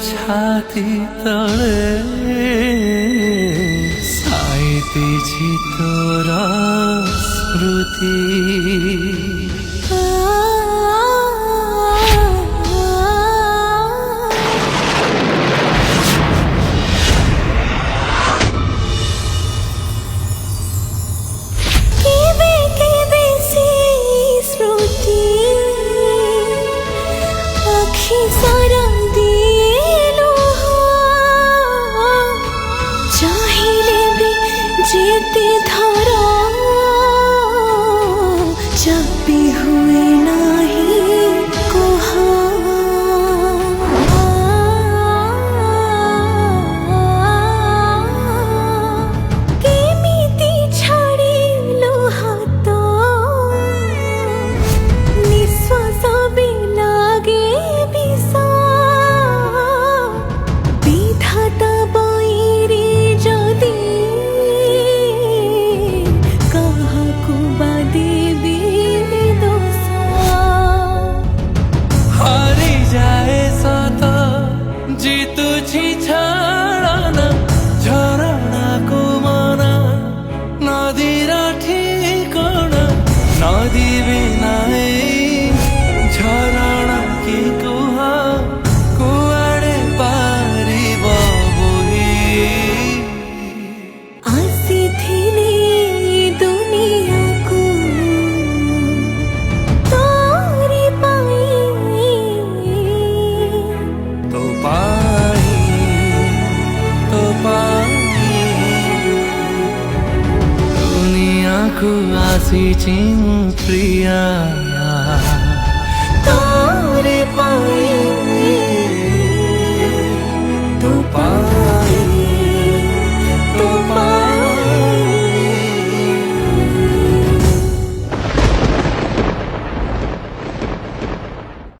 छाती तले साइतीछि तोर स्मृति जेते धरा चापी हुए नाही कोहा केमिति छाड़िलु हात निश्वास भी लागे विषा विधाता बइरे जदि जीतुछि छाड़ना झरणा को मना नदीर ठिकଣା नदी बिना झरणा की कुह कुआड़े पारिब बोही आसिथिले दुनिया को तोरी पाई तो दुनिया को आसीछि प्रिया तोरे पाई